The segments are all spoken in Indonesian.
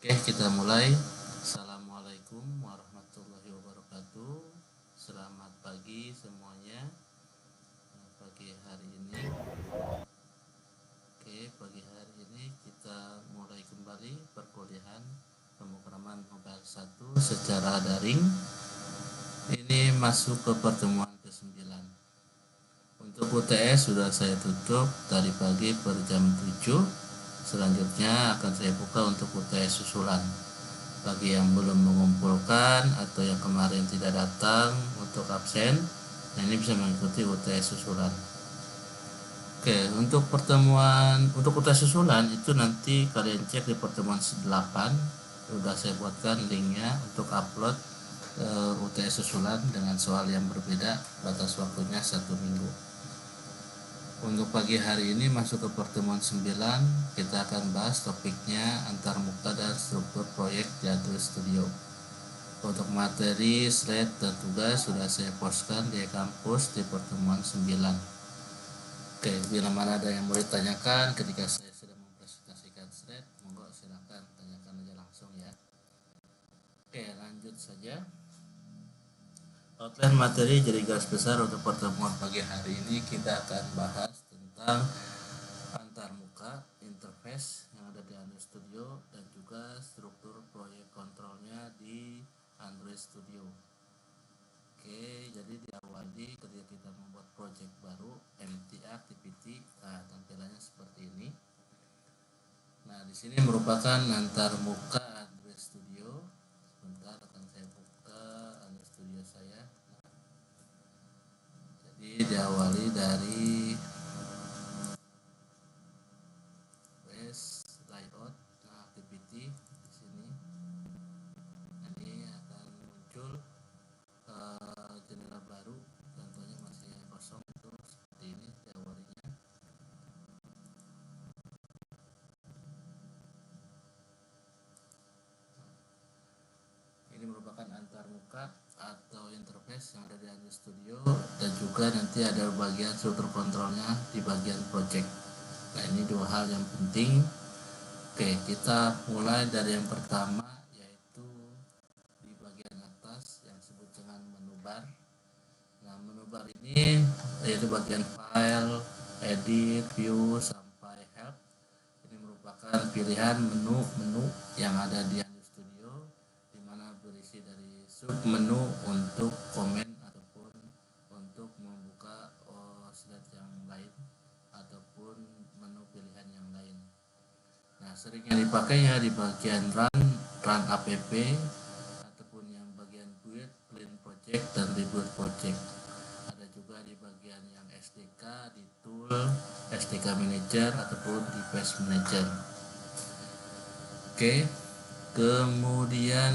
Oke, kita mulai. Assalamualaikum warahmatullahi wabarakatuh. Selamat pagi semuanya. Pagi hari ini. Oke, pagi hari ini kita mulai kembali perkuliahan pemrograman Mobile 1 secara daring. Ini masuk ke pertemuan ke-9. Untuk UTS sudah saya tutup tadi pagi per jam 7. Selanjutnya akan saya buka untuk UTS susulan. Bagi yang belum mengumpulkan atau yang kemarin tidak datang untuk absen, nah ini bisa mengikuti UTS susulan. Oke, untuk UTS susulan itu nanti kalian cek di pertemuan 8. Sudah saya buatkan linknya untuk upload UTS susulan dengan soal yang berbeda, batas waktunya 1 minggu. Untuk pagi hari ini masuk ke pertemuan 9, kita akan bahas topiknya antarmuka dan struktur proyek di Android Studio. Untuk materi, slide, dan tugas sudah saya postkan di kampus di pertemuan 9. Oke, bila mana ada yang mau ditanyakan ketika saya sudah mempresentasikan slide, monggo silakan tanyakan aja langsung ya. Oke, lanjut saja. Outline materi jadi garis besar untuk pertemuan pagi hari ini kita akan bahas tentang antarmuka, interface yang ada di Android Studio, dan juga struktur proyek kontrolnya di Android Studio. Oke, jadi diawali ketika kita membuat project baru, empty activity, tampilannya seperti ini. Nah, di sini merupakan antarmuka Android Studio. Sebentar akan saya buka Android Studio saya. Jadi diawali dari layout, activity di sini. Ini akan muncul jendela baru, contohnya masih kosong itu seperti ini diawalinya. Ini merupakan antarmuka atau interface yang ada di Android Studio, dan juga nanti ada bagian struktur kontrolnya di bagian project. Nah, ini dua hal yang penting. Oke, kita mulai dari yang pertama, yaitu di bagian atas yang disebut dengan menu bar. Nah, menu bar ini yaitu bagian file, edit, view, sampai help. Ini merupakan pilihan menu-menu yang ada di Android Studio, di mana berisi dari sub menu untuk komen ataupun untuk membuka slide yang lain ataupun menu pilihan yang lain. Nah, seringnya dipakainya di bagian run app, ataupun yang bagian build, clean project, dan reboot project. Ada juga di bagian yang SDK, di tool, SDK manager, ataupun di page manager. Oke, kemudian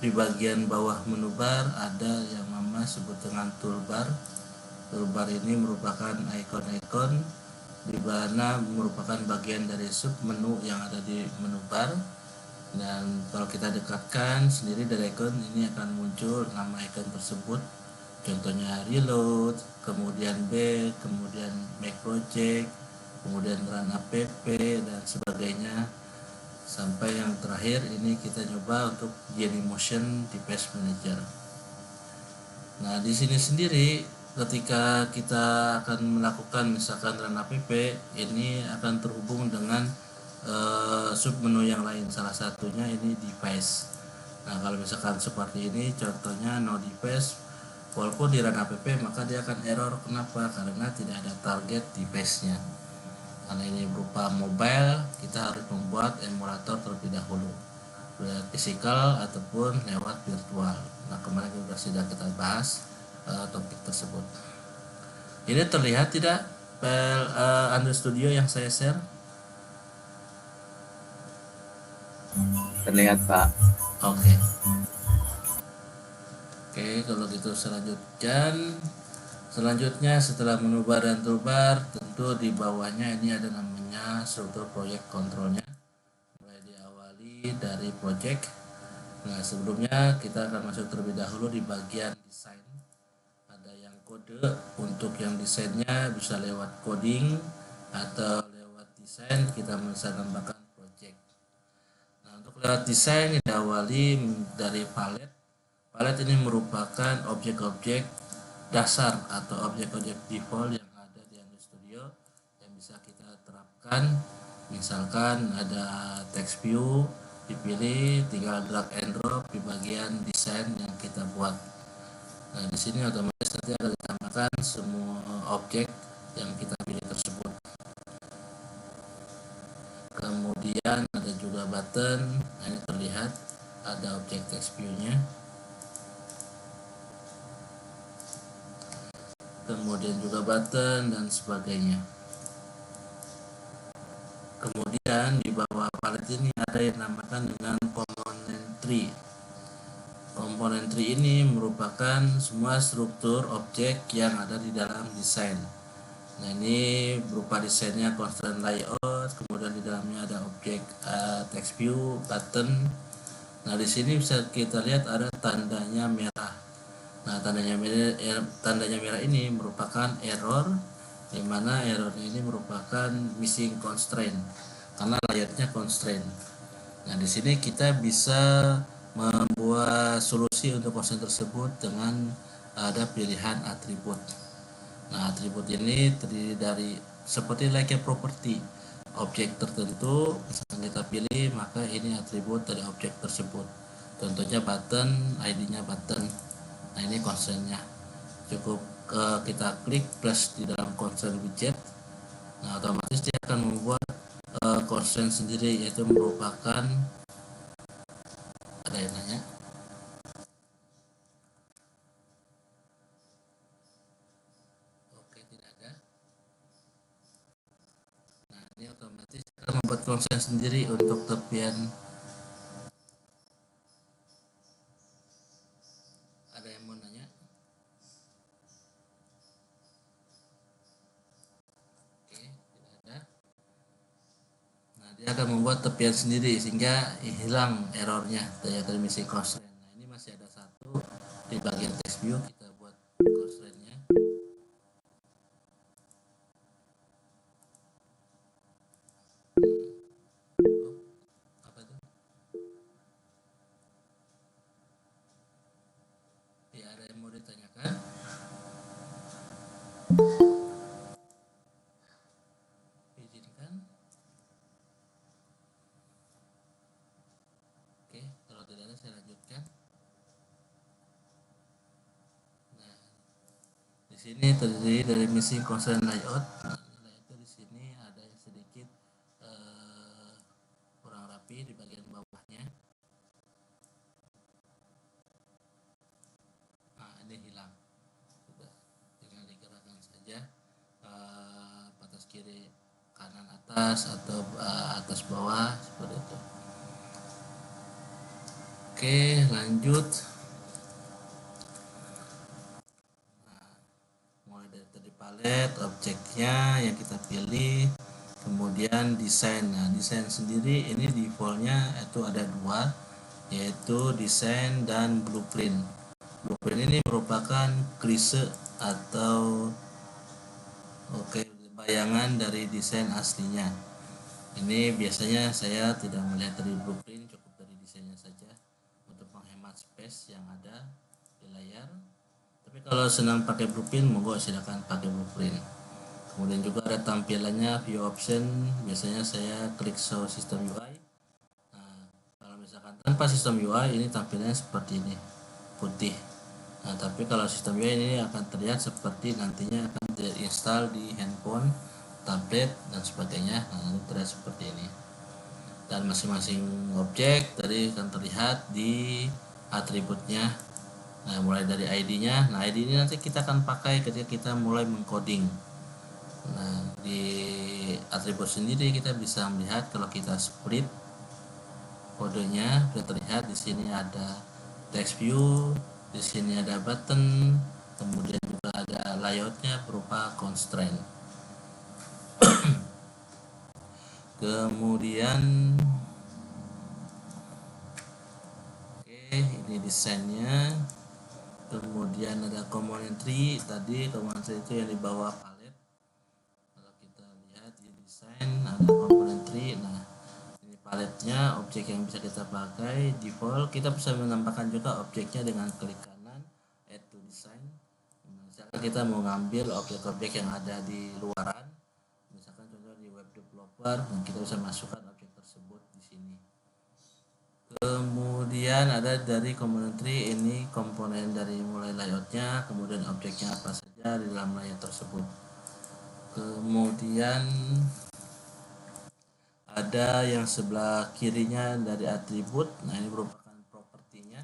di bagian bawah menu bar ada yang mama sebut dengan toolbar. Toolbar ini merupakan ikon-ikon di mana merupakan bagian dari sub menu yang ada di menu bar, dan kalau kita dekatkan sendiri dari ikon ini akan muncul nama ikon tersebut, contohnya reload, kemudian back, kemudian make project, kemudian run app, dan sebagainya, sampai yang terakhir ini kita coba untuk Genymotion di page manager. Nah, di sini sendiri ketika kita akan melakukan misalkan run app, ini akan terhubung dengan sub menu yang lain, salah satunya ini device. Nah, kalau misalkan seperti ini contohnya no device, walaupun di run app maka dia akan error. Kenapa? Karena tidak ada target device-nya. Karena ini berupa mobile, kita harus membuat emulator terlebih dahulu, lewat fisikal ataupun lewat virtual. Nah, kemarin juga sudah kita bahas topik tersebut. Ini terlihat tidak file Android Studio yang saya share? Terlihat, Pak. Oke, kalau gitu selanjutnya setelah menu bar dan toolbar, tentu di bawahnya ini ada namanya struktur proyek kontrolnya. Mulai diawali dari project. Nah, sebelumnya kita akan masuk terlebih dahulu di bagian desain. Ada yang kode, untuk yang desainnya bisa lewat coding atau lewat desain kita bisa tambahkan project. Layout desain diawali dari palet. Palet ini merupakan objek-objek dasar atau objek-objek default yang ada di Android Studio yang bisa kita terapkan. Misalkan ada text view, dipilih, tinggal drag and drop di bagian desain yang kita buat. Nah, di sini otomatis nanti akan ditambahkan semua objek yang kita pilih tersebut. Kemudian ada juga button, nah ini terlihat ada objek text view-nya. Kemudian juga button dan sebagainya. Kemudian di bawah palet ini ada yang dinamakan dengan component tree. Component tree ini merupakan semua struktur objek yang ada di dalam desain. Nah, ini berupa desainnya constraint layout, kemudian di dalamnya ada objek text view, button. Nah, di sini bisa kita lihat ada tandanya merah. Nah, tandanya merah ini merupakan error, di mana error ini merupakan missing constraint karena layoutnya constraint. Nah, di sini kita bisa membuat solusi untuk constraint tersebut dengan ada pilihan atribut. Nah, atribut ini terdiri dari seperti like a property, objek tertentu misalkan kita pilih, maka ini atribut dari objek tersebut. Contohnya button, ID-nya button. Nah, ini constraint-nya. Cukup kita klik plus di dalam constraint widget. Nah, otomatis dia akan membuat constraint sendiri, yaitu merupakan, ada yang nanya? Oke, tidak ada. Nah, ini otomatis akan membuat constraint sendiri untuk tepian. Ada yang mau nanya? Oke, tidak ada. Nah, dia akan membuat tepian sendiri sehingga hilang errornya daya missing constraint. Nah, ini masih ada satu di bagian text view, kita buat constraint-nya. Apa itu? Ya, ada yang mau ditanyakan? Izinkan. Oke, kalau tidak ada saya lanjutkan. Nah, di sini terdiri dari missing constraint layout. Nah, layout di sini ada yang sedikit kurang rapi di bagian bawahnya. Nah, ini hilang. Sudah, tinggal digerakkan saja atas kiri kanan atas atau atas bawah seperti itu. Oke, lanjut. Mulai dari tadi palet, objeknya yang kita pilih, kemudian desain. Nah, desain sendiri ini defaultnya itu ada dua, yaitu desain dan blueprint. Blueprint ini merupakan klise atau bayangan dari desain aslinya. Ini biasanya saya tidak melihat dari blueprint, cukup dari desainnya saja untuk menghemat space yang ada di layar. Tapi kalau senang pakai blueprint, monggo silakan pakai blueprint. Kemudian juga ada tampilannya view option, biasanya saya klik show system UI. Nah, kalau misalkan tanpa sistem UI ini tampilannya seperti ini, putih. Nah, tapi kalau sistem UI ini akan terlihat seperti nantinya akan diinstal di handphone, tablet dan sebagainya. Nah, ini terlihat seperti ini. Dan masing-masing objek tadi akan terlihat di atributnya. Nah, mulai dari ID-nya. Nah, ID ini nanti kita akan pakai ketika kita mulai mengcoding. Nah, di atribut sendiri kita bisa melihat kalau kita split kodenya sudah terlihat di sini ada text view, di sini ada button, kemudian juga ada layoutnya berupa constraint. Kemudian ini desainnya. Kemudian ada component tree, tadi component tree itu yang di bawah palet. Kalau kita lihat di desain ada component tree. Nah, ini paletnya, objek yang bisa kita pakai default. Kita bisa menambahkan juga objeknya dengan klik kanan add to design. Misalkan kita mau ngambil objek-objek yang ada di luaran, misalkan contoh di web developer, dan kita bisa masukkan objek tersebut di sini. Kemudian ada dari component tree, ini komponen dari mulai layoutnya, kemudian objeknya apa saja di dalam layout tersebut. Kemudian ada yang sebelah kirinya dari atribut. Nah, ini merupakan propertinya.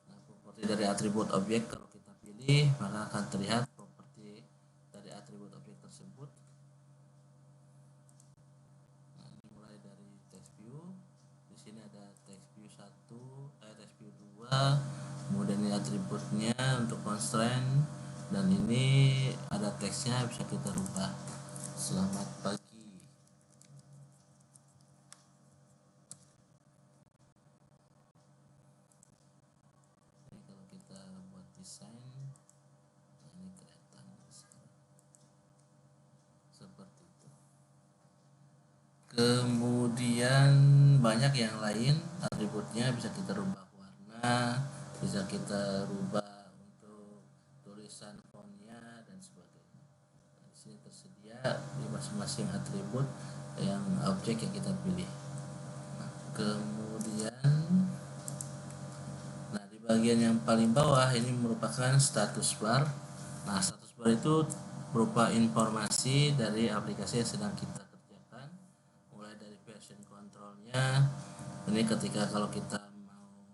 Nah, properti dari atribut objek kalau kita pilih maka akan terlihat properti dari atribut objek tersebut. Nah, ini mulai dari text view. Di sini ada text view 1, text view 2. Kemudian ini atributnya untuk constraint, dan ini ada teksnya bisa kita rubah. Selamat pagi. Kemudian banyak yang lain atributnya, bisa kita rubah warna, bisa kita rubah untuk tulisan fontnya dan sebagainya. Di sini tersedia di masing-masing atribut yang objek yang kita pilih. Kemudian di bagian yang paling bawah ini merupakan status bar. Nah, status bar itu berupa informasi dari aplikasi yang sedang kita kerjakan, mulai dari version controlnya. Ini ketika kalau kita mau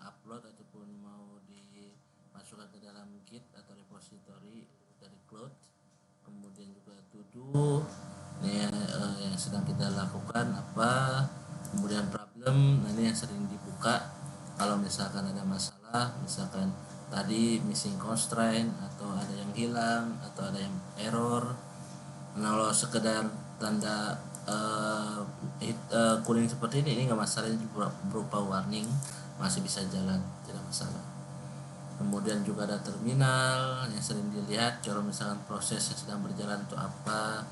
upload ataupun mau dimasukkan ke dalam Git atau repository dari cloud. Kemudian juga to do, ini yang sedang kita lakukan apa. Kemudian problem, nah ini yang sering dibuka kalau misalkan ada masalah, misalkan tadi missing constraint atau ada yang hilang atau ada yang error. Nah, kalau sekedar tanda kuning seperti ini nggak masalah, berupa warning, masih bisa jalan, tidak masalah. Kemudian juga ada terminal yang sering dilihat kalau misalkan proses yang sedang berjalan itu apa.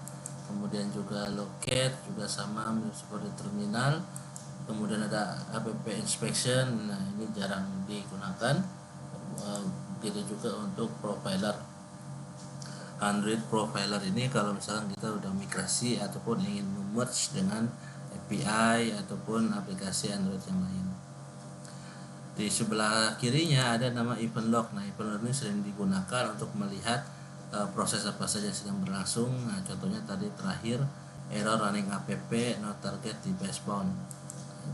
Kemudian juga locate juga sama seperti terminal. Kemudian ada app inspection, nah ini jarang digunakan. Begitu juga untuk profiler. Android profiler ini kalau misalkan kita udah migrasi ataupun ingin merge dengan API ataupun aplikasi Android yang lain. Di sebelah kirinya ada nama event log. Nah, event log ini sering digunakan untuk melihat proses apa saja yang sedang berlangsung. Nah, contohnya tadi terakhir error running app not target di basebound.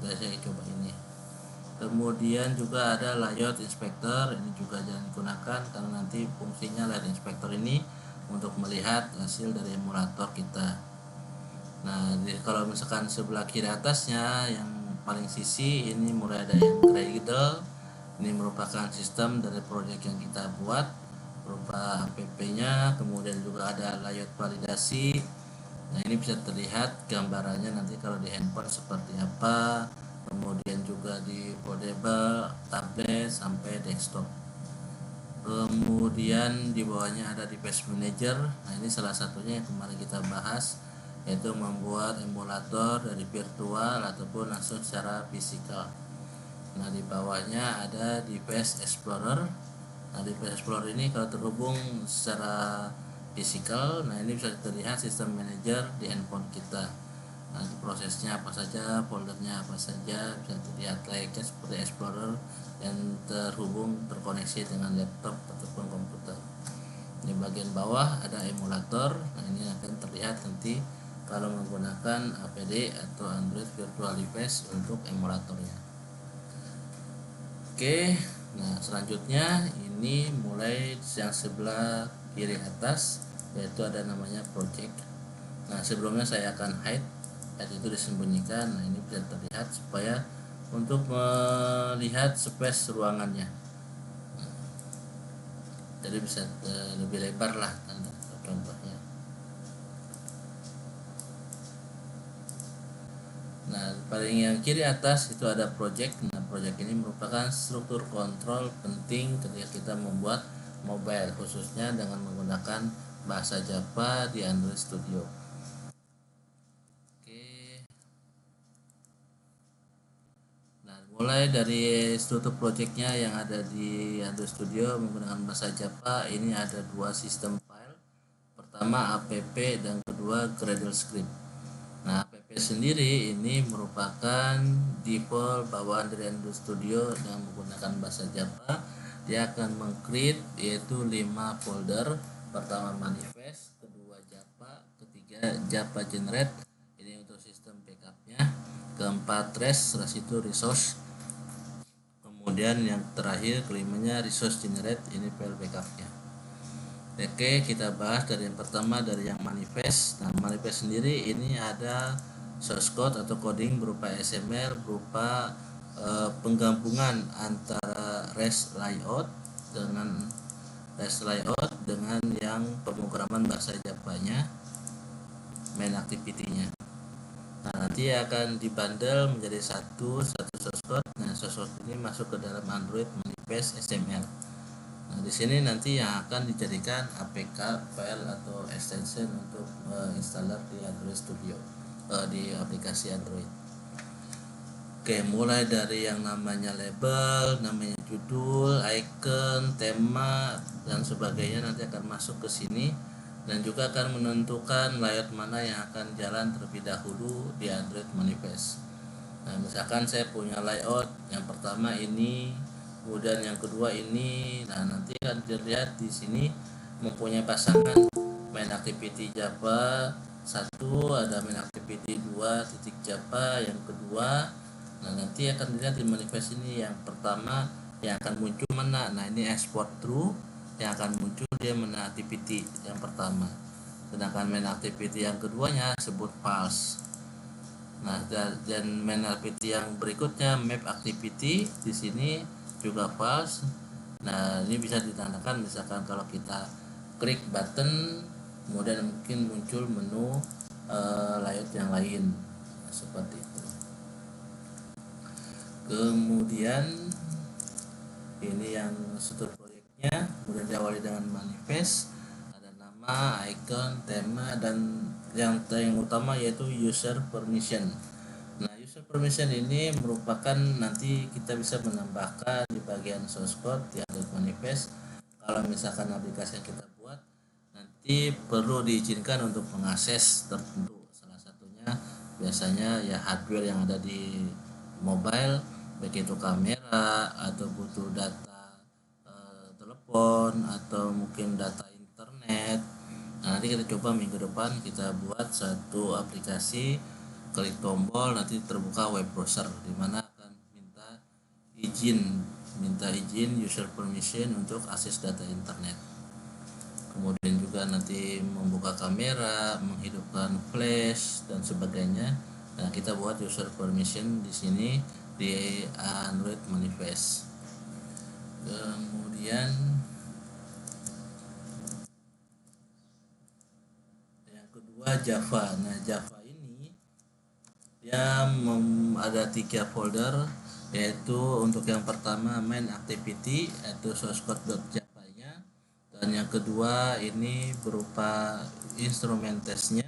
Saya coba ini. Kemudian juga ada layout inspector, ini juga jangan digunakan karena nanti fungsinya layout inspector ini untuk melihat hasil dari emulator kita. Nah, kalau misalkan sebelah kiri atasnya yang paling sisi ini mulai ada yang Gradle. Ini merupakan sistem dari proyek yang kita buat berupa app-nya. Kemudian juga ada layout validasi. Nah, ini bisa terlihat gambarannya nanti kalau di handphone seperti apa. Kemudian juga di foldable, tablet sampai desktop. Kemudian di bawahnya ada device manager. Nah, ini salah satunya yang kemarin kita bahas, yaitu membuat emulator dari virtual ataupun langsung secara fisikal. Nah, di bawahnya ada device explorer. Nah, device explorer ini kalau terhubung secara fisikal, nah ini bisa terlihat sistem manager di handphone kita. Nah, prosesnya apa saja, foldernya apa saja, bisa terlihat layaknya seperti explorer yang terkoneksi dengan laptop ataupun komputer. Di bagian bawah ada emulator. Nah, ini akan terlihat nanti kalau menggunakan APD atau Android Virtual Device untuk emulatornya. Oke, nah selanjutnya ini mulai yang sebelah kiri atas, yaitu ada namanya project. Nah, sebelumnya saya akan hide itu disembunyikan. Nah, ini bisa terlihat supaya untuk melihat space ruangannya. Jadi bisa lebih lebar lah contohnya. Nah, paling yang kiri atas itu ada project. Nah, project ini merupakan struktur kontrol penting ketika kita membuat mobile, khususnya dengan menggunakan bahasa Java di Android Studio. Oke. Mulai dari struktur projectnya yang ada di Android Studio menggunakan bahasa Java, ini ada dua sistem file. Pertama app dan kedua Gradle script. Nah, app sendiri ini merupakan default bawaan dari Android Studio yang menggunakan bahasa Java. Dia akan meng-create yaitu 5 folder. Pertama manifest, kedua Java, ketiga Java generate, ini untuk sistem backupnya, keempat trace itu resource, kemudian yang terakhir kelimanya resource generate, ini file backupnya. Oke, kita bahas dari yang pertama, dari yang manifest. Nah, manifest sendiri ini ada source code atau coding berupa XML, berupa penggabungan antara REST layout dengan yang pemrograman bahasa Java-nya, main activity-nya. Nah, nanti akan dibundle menjadi satu source code. Nah, source code ini masuk ke dalam Android manifest XML. Nah, di sini nanti yang akan dijadikan APK file atau extension untuk installer di Android Studio, di aplikasi Android. Oke, mulai dari yang namanya label, namanya judul, icon, tema dan sebagainya nanti akan masuk ke sini, dan juga akan menentukan layout mana yang akan jalan terlebih dahulu di Android manifest. Nah, misalkan saya punya layout yang pertama ini, kemudian yang kedua ini. Nah, nanti akan dilihat di sini mempunyai pasangan main activity Java 1, ada main activity 2 titik Java yang kedua. Nah, nanti akan dilihat di manifest ini yang pertama yang akan muncul mana. Nah, ini export true, yang akan muncul dia main activity yang pertama, sedangkan main activity yang keduanya sebut false. Nah, dan main activity yang berikutnya map activity di sini juga false. Nah, ini bisa ditandakan misalkan kalau kita klik button, kemudian mungkin muncul menu layout yang lain. Nah, seperti itu. Kemudian ini yang struktur proyeknya, kemudian diawali dengan manifest, ada nama, icon, tema, dan yang utama yaitu user permission. Nah, user permission ini merupakan nanti kita bisa menambahkan di bagian source code di Android manifest. Kalau misalkan aplikasi yang kita buat nanti perlu diizinkan untuk mengakses tertentu, salah satunya biasanya ya hardware yang ada di mobile, baik itu kamera atau butuh data telepon atau mungkin data internet. Nah, nanti kita coba minggu depan kita buat satu aplikasi, klik tombol nanti terbuka web browser di mana akan minta izin user permission untuk akses data internet. Kemudian juga nanti membuka kamera, menghidupkan flash dan sebagainya. Nah, kita buat user permission di sini di Android manifest. Kemudian yang kedua Java. Nah, Java ini dia ada 3 folder, yaitu untuk yang pertama main activity yaitu source code.java-nya, dan yang kedua ini berupa instrumen testnya.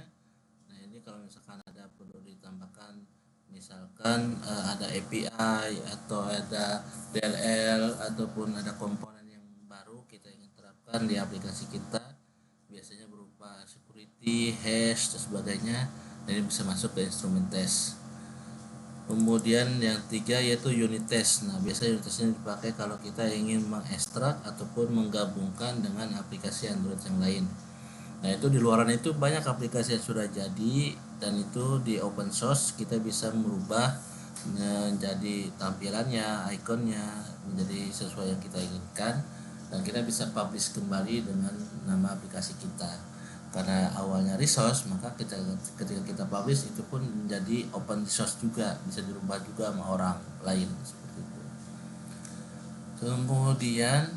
Nah, ini kalau misalkan ada perlu ditambahkan, misalkan ada API atau ada DLL ataupun ada komponen yang baru kita ingin terapkan di aplikasi kita, biasanya berupa security, hash dan sebagainya. Dan ini bisa masuk ke instrumen test. Kemudian yang tiga yaitu unit test. Nah, biasanya unit test ini dipakai kalau kita ingin mengekstrak ataupun menggabungkan dengan aplikasi Android yang lain. Nah, itu di luaran itu banyak aplikasi yang sudah jadi, dan itu di open source kita bisa merubah menjadi tampilannya, ikonnya menjadi sesuai yang kita inginkan, dan kita bisa publish kembali dengan nama aplikasi kita. Karena awalnya resource, maka ketika kita publish itu pun menjadi open source juga, bisa dirubah juga sama orang lain seperti itu. Kemudian,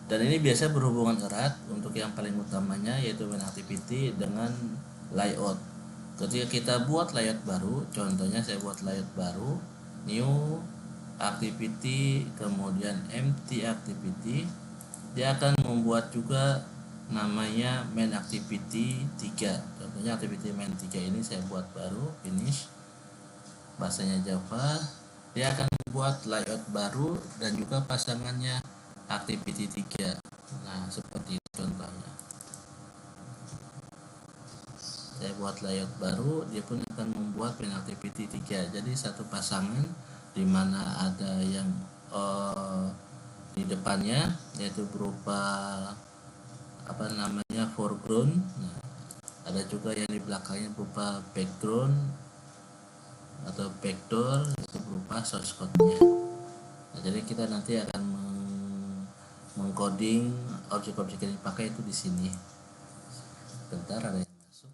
dan ini biasa berhubungan erat untuk yang paling utamanya yaitu main activity dengan layout. Ketika kita buat layout baru, contohnya saya buat layout baru, new activity, kemudian empty activity, dia akan membuat juga namanya main activity 3. Contohnya activity main 3 ini saya buat baru, finish, bahasanya Java. Dia akan membuat layout baru dan juga pasangannya activity 3. Nah, seperti itu contohnya. Saya buat layout baru, dia pun akan membuat main activity 3. Jadi satu pasangan di mana ada yang di depannya yaitu berupa foreground. Nah, ada juga yang di belakangnya berupa background atau backdoor, itu berupa source code-nya. Nah, jadi kita nanti akan mengcoding objek-objek yang dipakai itu di sini. Bentar, ada yang masuk.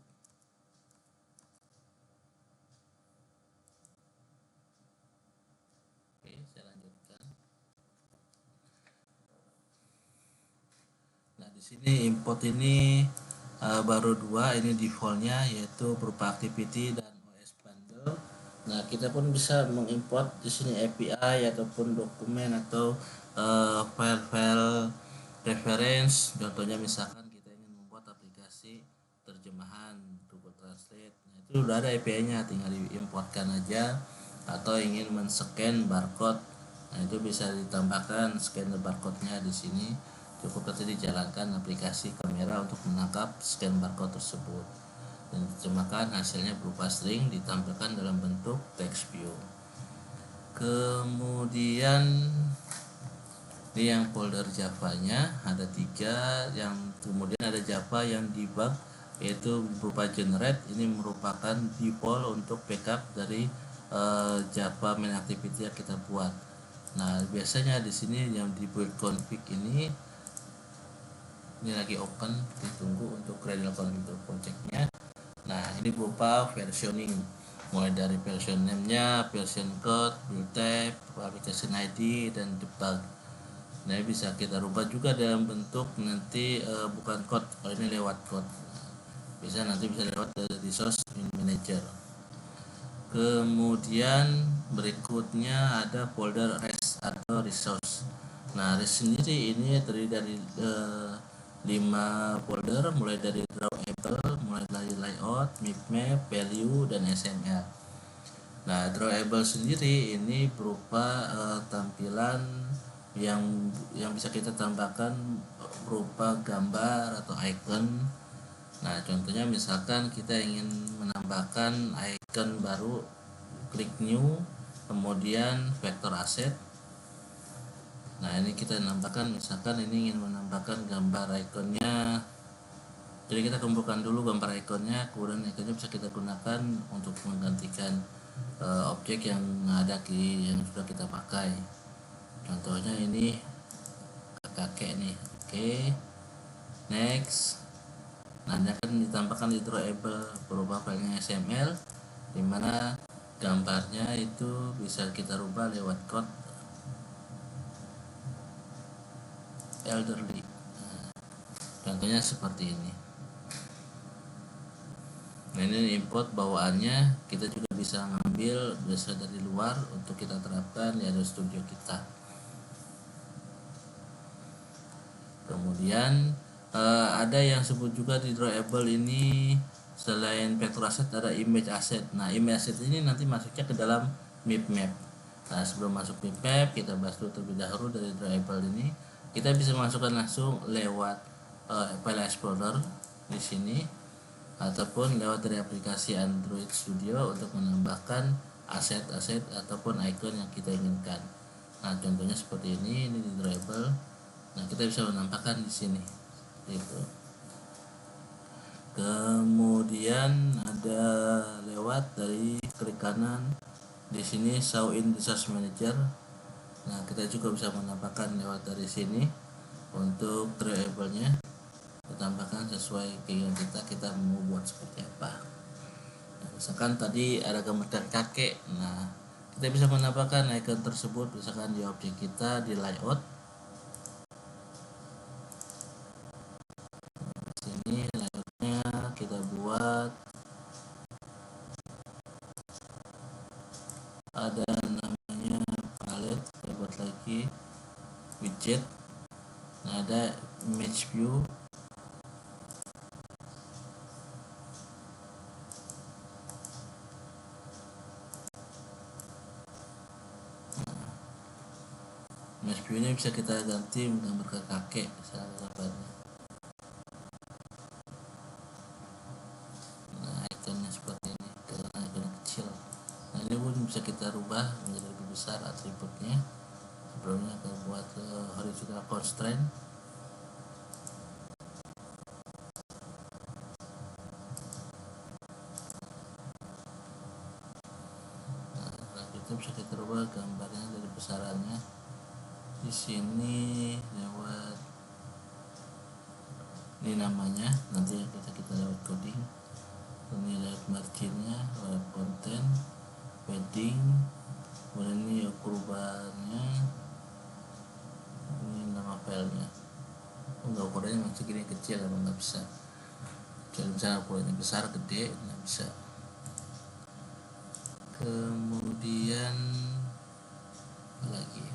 Oke, saya lanjutkan. Nah, di sini import ini baru 2, ini defaultnya yaitu berupa activity dan OS bundle. Nah, kita pun bisa mengimport di sini API ataupun dokumen atau file-file reference. Contohnya misalkan kita ingin membuat aplikasi terjemahan Google Translate. Nah, itu udah ada API-nya, tinggal diimportkan aja. Atau ingin men-scan barcode. Nah, itu bisa ditambahkan scanner barcode-nya di sini. Cukup nanti dijalankan aplikasi kamera untuk menangkap scan barcode tersebut dan diterjemahkan, hasilnya berupa string ditampilkan dalam bentuk text view. Kemudian ini yang folder Java-nya ada 3, yang kemudian ada Java yang debug yaitu berupa generate. Ini merupakan default untuk backup dari Java main activity yang kita buat. Nah, biasanya di sini yang di build config ini lagi open, ditunggu untuk Gradle untuk projectnya. Nah, ini berupa versioning, mulai dari version name-nya, version code, build type, application ID, dan debug. Nah, bisa kita rubah juga dalam bentuk nanti bukan code, kalau ini lewat code. Bisa lewat dari source manager. Kemudian berikutnya ada folder res atau resource. Nah, res sendiri ini terdiri dari 5 folder, mulai dari drawable, mulai dari layout, map, value, dan XML. Nah, drawable sendiri ini berupa tampilan yang bisa kita tambahkan berupa gambar atau icon. Nah, contohnya misalkan kita ingin menambahkan icon baru, klik new, kemudian vector asset. Nah, ini kita menambahkan, misalkan ini ingin menambahkan gambar ikonnya. Jadi kita kumpulkan dulu gambar ikonnya, kemudian ikonnya bisa kita gunakan untuk menggantikan objek yang ada yang sudah kita pakai. Contohnya ini kakek nih. Oke. Next. Nah, ini akan ditambahkan di drawable berupa filenya XML, dimana gambarnya itu bisa kita rubah lewat code elderly. Nah, contohnya seperti ini. Nah, ini import bawaannya, kita juga bisa ngambil bisa dari luar untuk kita terapkan di Android Studio kita. Kemudian ada yang sebut juga di drawable ini, selain vector asset ada image asset. Nah, image asset ini nanti masuknya ke dalam map. Nah, sebelum masuk map, kita bahas dulu terlebih dahulu dari drawable ini. Kita bisa masukkan langsung lewat file explorer di sini, ataupun lewat dari aplikasi Android Studio untuk menambahkan aset-aset ataupun icon yang kita inginkan. Nah, contohnya seperti ini di drawable. Nah, kita bisa menambahkan di sini. Itu. Kemudian ada lewat dari klik kanan di sini show in resource manager. Nah, kita juga bisa menambahkan lewat dari sini untuk drawable-nya, ditambahkan sesuai keinginan kita mau buat seperti apa. Nah, misalkan tadi ada gambar kakek. Nah, kita bisa menambahkan icon tersebut misalkan di objek kita di layout. Sini layoutnya kita buat ada namanya palette, kita buat lagi widget. Nah, ada image view. Mesh view nya bisa kita ganti menggambar ke kakek misalnya gambarnya. Nah ikonnya seperti ini, ikonnya kecil. Nah ini pun bisa kita rubah menjadi lebih besar atributnya. Sebelumnya kita buat horizontal constraint. Nah itu bisa kita rubah gambarnya dari besarannya. Di sini lewat ini namanya, nanti kita lewat coding. Ini lewat marginnya, lewat konten, padding, kemudian ini perubahannya, ini nama filenya. Enggak, ukurannya masih segini kecil, emang nggak bisa. Jadi misalnya ukurannya besar, gede, nggak bisa. Kemudian apa lagi?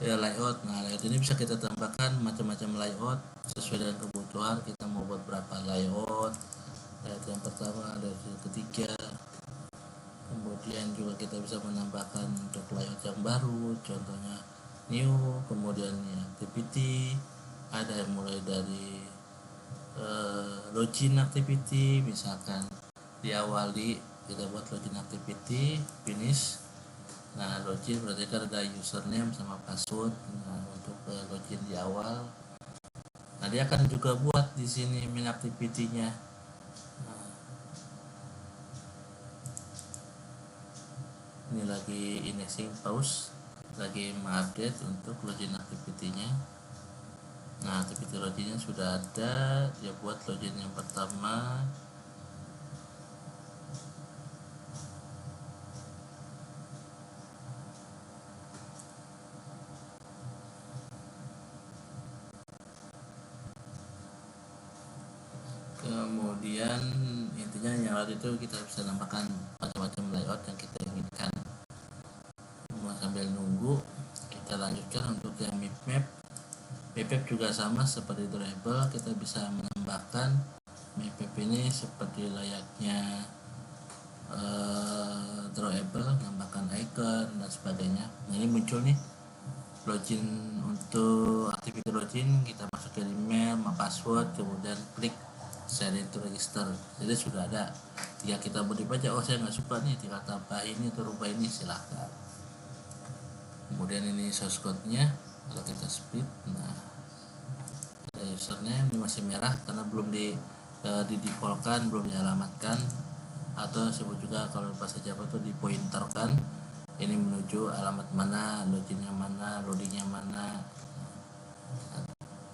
Ya layout. Nah layout ini bisa kita tambahkan macam-macam layout sesuai dengan kebutuhan. Kita mau buat berapa layout? Layout yang pertama, layout yang ketiga. Kemudian juga kita bisa menambahkan untuk layout yang baru, contohnya new, kemudian activity, ada yang mulai dari login activity, misalkan diawali kita buat login activity, finish. Nah login berarti kan ada username sama password. Nah untuk login di awal, nah dia akan juga buat di sini main activity-nya. Nah, ini lagi indexing pause, lagi mengupdate untuk login activity-nya. Nah activity loginnya sudah ada, dia buat login yang pertama. Kemudian intinya yang lain itu kita bisa tambahkan macam-macam layout yang kita inginkan. Sambil nunggu kita lanjutkan untuk yang map. Map juga sama seperti drawable, kita bisa menambahkan map ini seperti layaknya drawable, menambahkan icon dan sebagainya. Nah ini muncul nih login, untuk activity login kita masuk ke email, password, kemudian klik send into register. Jadi sudah ada. Jika kita mau dibaca, oh saya nggak suka nih, tinggal tambah ini atau rubah ini, silahkan. Kemudian ini source code-nya, kalau kita split, nah ada username, ini masih merah karena belum di default-kan, belum dialamatkan, atau sebut juga kalau bahasa Java itu dipointerkan. Ini menuju alamat mana, loginnya mana, loadingnya mana,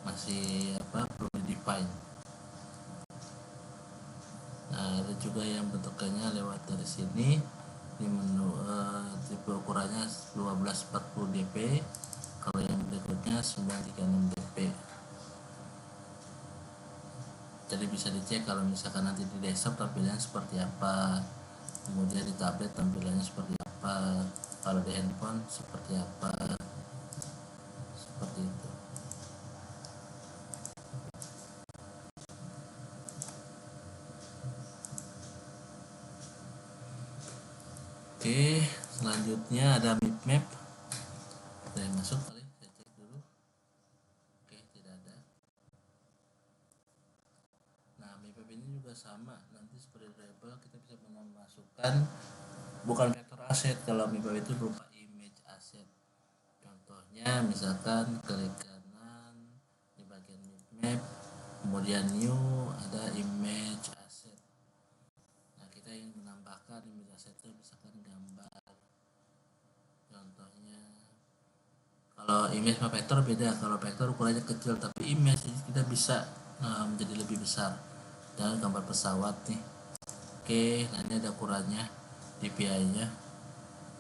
masih belum di define. Nah ada juga yang bentukannya lewat dari sini di menu, tipe ukurannya 1240 dp, kalau yang berikutnya 936 dp. Jadi bisa dicek kalau misalkan nanti di desktop tampilannya seperti apa, kemudian di tablet tampilannya seperti apa, kalau di handphone seperti apa, seperti itu. Oke, selanjutnya ada map. Ada yang masuk kali, saya cek dulu. Oke, tidak ada. Nah map ini juga sama, nanti seperti label kita bisa memasukkan bukan vektor aset. Kalau map itu berupa image asset. Contohnya misalkan klik kanan di bagian map, kemudian new, ada image asset. Nah kita ingin menambahkan image asset itu misalkan gambar. Contohnya kalau image sama vektor beda. Kalau vektor ukurannya kecil, tapi image kita bisa menjadi lebih besar. Dan gambar pesawat nih. Oke, nah ini ada ukurannya, DPI nya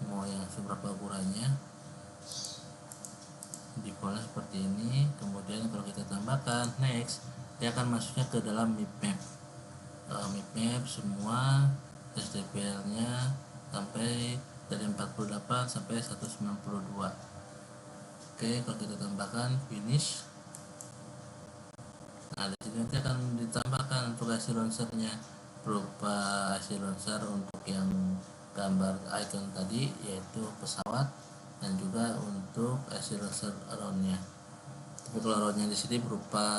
mau yang seberapa ukurannya, defaultnya seperti ini. Kemudian kalau kita tambahkan next, dia akan masuknya ke dalam map. Map semua STPL nya sampai dari 48 sampai 192. Oke, kalau kita tambahkan finish, nah di sini nanti akan ditambahkan untuk hasil launchernya, berupa hasil launcher untuk yang gambar icon tadi yaitu pesawat dan juga untuk accelerometer-nya. Tapi kalau roundnya di sini berupa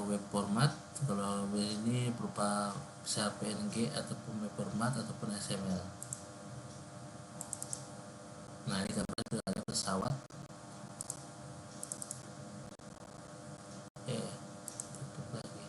web format, kalau ini berupa bisa PNG ataupun web format ataupun XML. Nah ini gambar itu ada pesawat. Tutup lagi.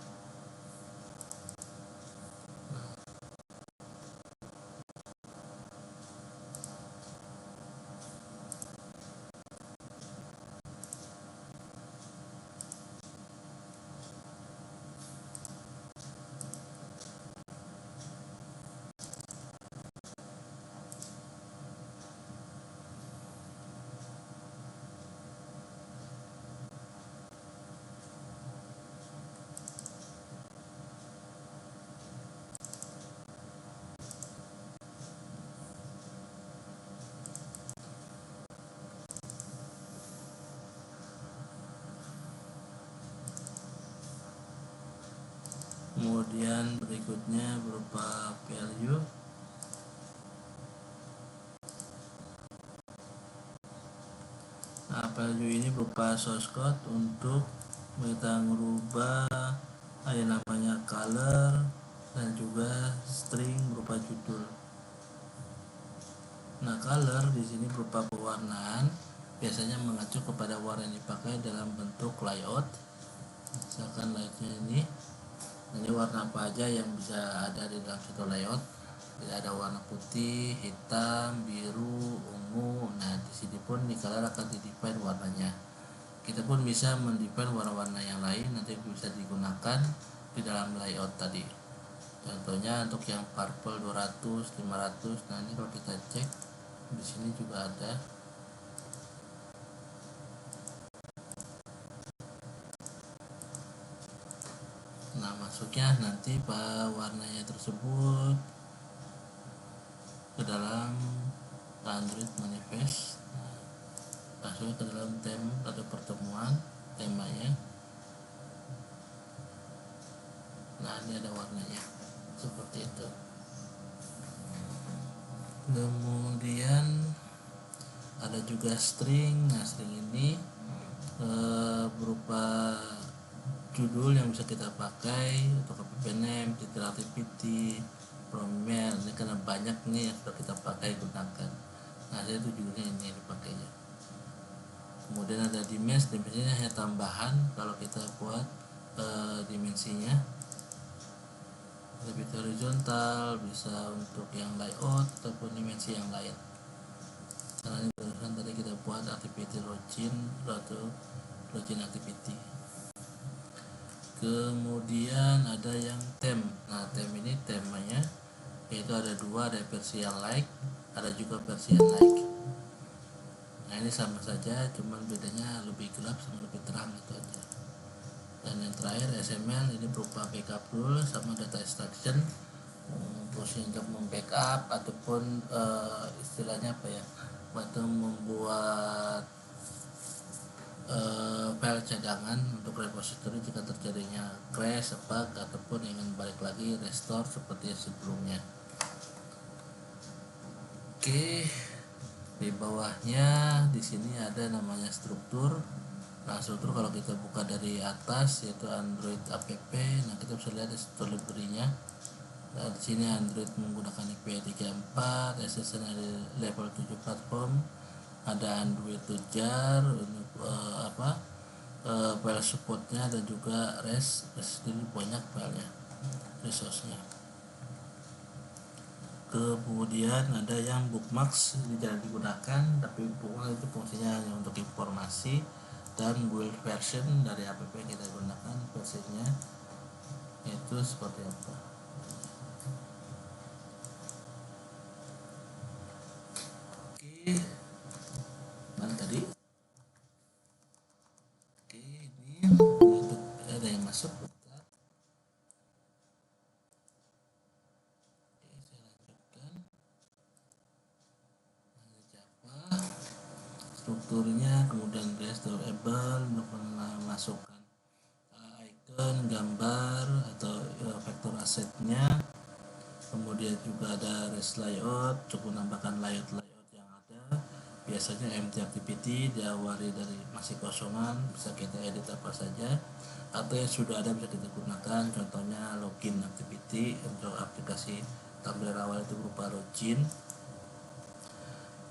Kemudian berikutnya berupa value. Nah, value ini berupa source code untuk kita merubah yang namanya color dan juga string berupa judul. Nah, color di sini berupa pewarnaan, biasanya mengacu kepada warna yang dipakai dalam bentuk layout. Misalkan layoutnya ini warna apa aja yang bisa ada di dalam satu layout. Tidak ada warna putih, hitam, biru, ungu. Nah di sini pun di color akan di-define warnanya. Kita pun bisa mendefine warna-warna yang lain, nanti bisa digunakan di dalam layout tadi. Contohnya untuk yang purple 200, 500. Nah ini kalau kita cek di sini juga ada. Nah masuknya nanti warnanya tersebut ke dalam Android manifest, masuknya ke dalam theme atau pertemuan temanya. Nah ini ada warnanya seperti itu. Kemudian ada juga string. Nah string ini berupa judul yang bisa kita pakai untuk app name, title activity, from email. Ini karena banyak nih yang sudah kita pakai gunakan. Nah itu judulnya ini dipakainya. Kemudian ada dimensinya hanya tambahan kalau kita buat dimensinya lebih horizontal, bisa untuk yang layout ataupun dimensi yang lain. Karena ini barusan tadi kita buat activity login atau login activity. Kemudian ada yang theme. Nah theme ini temanya yaitu ada dua, ada versi yang like, ada juga versi yang like. Nah ini sama saja, cuman bedanya lebih gelap sama lebih terang itu aja. Dan yang terakhir XML ini berupa backup rule sama data extraction, fungsi untuk membackup ataupun istilahnya apa ya, waktu membuat file cadangan untuk repository jika terjadinya crash, bug ataupun ingin balik lagi restore seperti sebelumnya. Oke, di bawahnya di sini ada namanya struktur. Nah struktur kalau kita buka dari atas yaitu Android app. Nah kita bisa lihat di struktur library-nya. Nah, di sini Android menggunakan API 34, SSL dari level 7 platform, ada Android Tujar, file supportnya dan juga REST jadi banyak filenya, resource-nya. Kemudian ada yang bookmarks, ini jarang digunakan, tapi bookmark itu fungsinya hanya untuk informasi. Dan build version dari app yang kita gunakan, versinya itu seperti apa. Oke, mana tadi? Oke, ini untuk ada yang masuk. Strukturnya, kemudian restore-able untuk memasukkan icon, gambar atau vektor asetnya, Kemudian juga ada rest layout, cukup menambahkan layout yang ada. Biasanya empty activity diawali dari masih kosongan, bisa kita edit apa saja, atau yang sudah ada bisa kita gunakan. Contohnya login activity untuk aplikasi tampilan awal itu berupa login.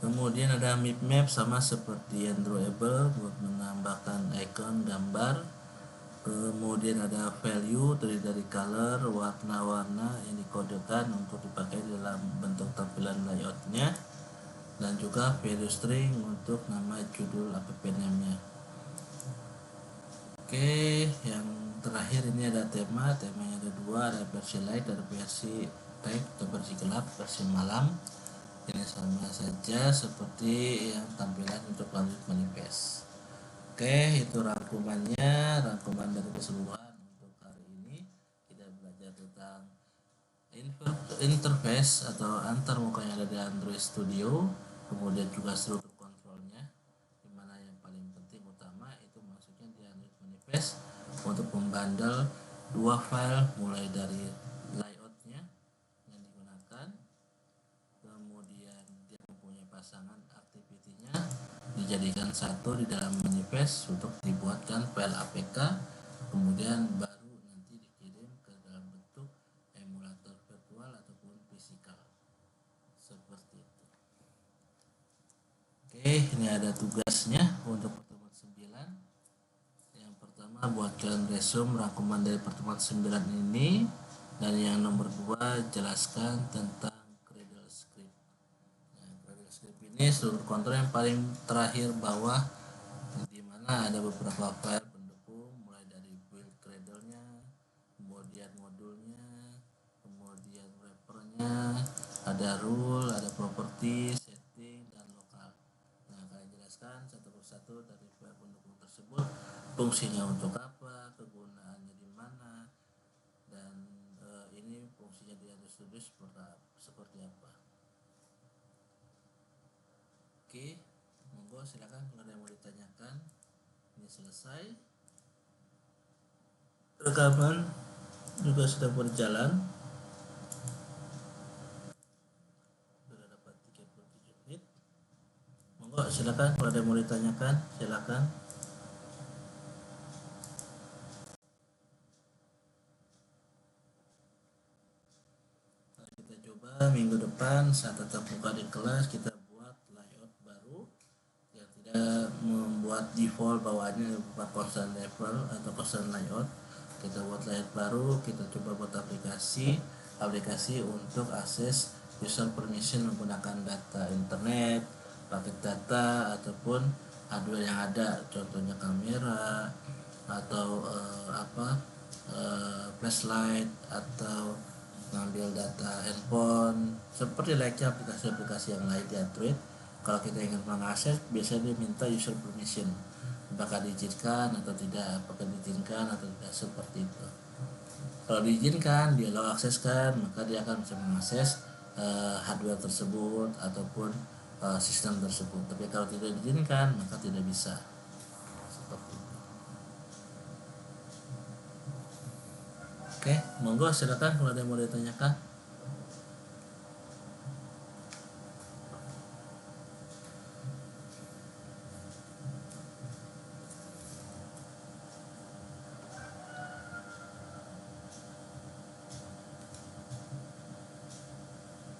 Kemudian ada map map sama seperti yang drawable buat menambahkan icon gambar. Kemudian ada value terdiri dari color, warna-warna yang dikodekan untuk dipakai dalam bentuk tampilan layoutnya, dan juga value string untuk nama judul app name-nya. Oke, yang terakhir ini ada temanya ada dua, ada versi light, ada versi tag atau versi gelap, versi malam. Ini sama saja seperti yang tampilan untuk lanjut manifest. Oke, itu rangkuman dari keseluruhan untuk hari ini. Kita belajar tentang interface atau antarmuka yang ada di Android Studio, kemudian juga struktur kontrolnya, dimana yang paling penting utama itu maksudnya di Android Manifest untuk membundle dua file mulai dari layoutnya yang digunakan, kemudian dia mempunyai pasangan activity-nya dijadikan satu di dalam manifest untuk dibuatkan file APK, kemudian baru nanti dikirim ke dalam bentuk emulator virtual ataupun fisikal seperti itu. Oke, ini ada tugasnya untuk pertemuan 9. Yang pertama, buatkan resume rangkuman dari pertemuan 9 ini, dan yang nomor 2 jelaskan tentang Cradle Script. Nah, Cradle Script ini struktur kontrol yang paling terakhir bawah, di mana ada beberapa file pendukung mulai dari build Cradle-nya, kemudian modulnya, kemudian wrapper-nya, ada rule, ada property, setting, dan lokal. Nah, kalian jelaskan satu persatu dari file pendukung tersebut, fungsinya untuk apa, kegunaannya di mana, dan ini fungsinya di Android Studio seperti apa. Oke, monggo silakan kalau ada yang mau ditanyakan. Ini selesai. Rekaman juga sudah berjalan. Sudah dapat 37 menit. Monggo silakan kalau ada yang mau ditanyakan, silakan. Nah, kita coba minggu depan saat tetap muka di kelas kita buat layout baru yang tidak membuat default bawaannya berupa constant level atau constant layout. Kita buat layout baru, kita coba buat aplikasi untuk akses user permission menggunakan data internet, paket data, ataupun hardware yang ada, contohnya kamera atau flashlight, atau mengambil data handphone, seperti layaknya aplikasi-aplikasi yang lain di Android. Kalau kita ingin mengakses, biasanya dia minta user permission, apakah diizinkan atau tidak, seperti itu. Kalau diizinkan, dia lo akseskan, maka dia akan bisa mengakses hardware tersebut ataupun sistem tersebut. Tapi kalau tidak diizinkan, maka tidak bisa. Seperti itu. Oke, monggo silakan kalau ada yang mau ditanyakan.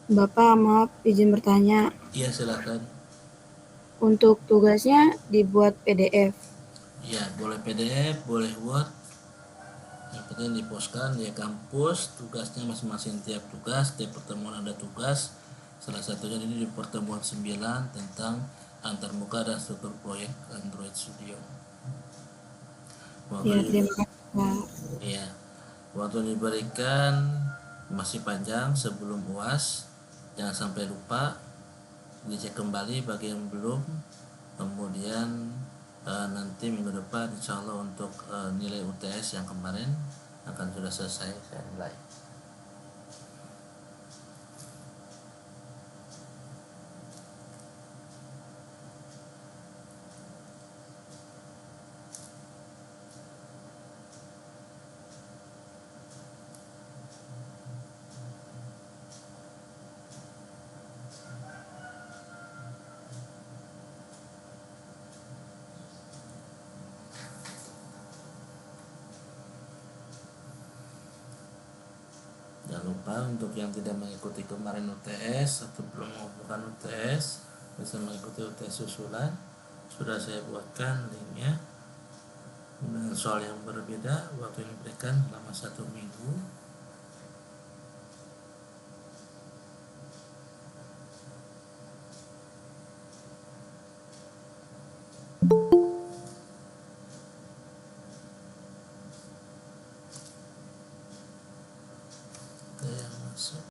Bapak, maaf izin bertanya. Iya, silakan. Untuk tugasnya dibuat PDF. Iya, boleh PDF, boleh Word. Yang penting dipostkan di kampus. Tugasnya masing-masing, tiap pertemuan ada tugas. Salah satunya ini di pertemuan 9 tentang antarmuka dan struktur proyek Android Studio. Ya, terima kasih, Pak. Iya, waktu diberikan masih panjang sebelum UAS. Jangan sampai lupa dicek kembali bagi yang belum. Kemudian nanti minggu depan insya Allah untuk nilai UTS yang kemarin akan sudah selesai saya nilai. lupa untuk yang tidak mengikuti kemarin UTS atau belum mengumpulkan UTS bisa mengikuti UTS susulan. Sudah saya buatkan linknya dengan soal yang berbeda. Waktu yang diberikan selama 1 minggu. Ada yang masuk.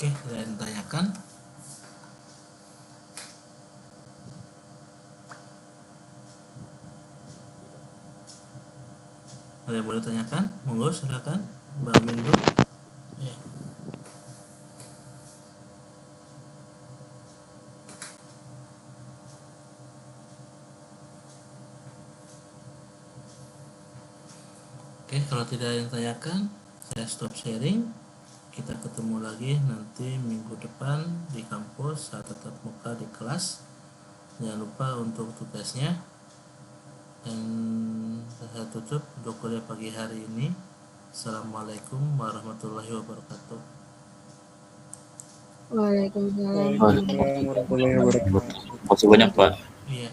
Oke, ada yang tanyakan? Ada yang boleh tanyakan? Monggo silakan, Mbak Mindu. Ya. Oke, kalau tidak ada yang tanyakan, saya stop sharing. Kita ketemu lagi nanti minggu depan di kampus saat tatap muka di kelas. Jangan lupa untuk tugasnya. Dan saya tutup untuk kuliah pagi hari ini. Assalamualaikum warahmatullahi wabarakatuh. Waalaikumsalam. Waalaikumsalam warahmatullahi wabarakatuh. Terima kasih banyak, Pak. Iya.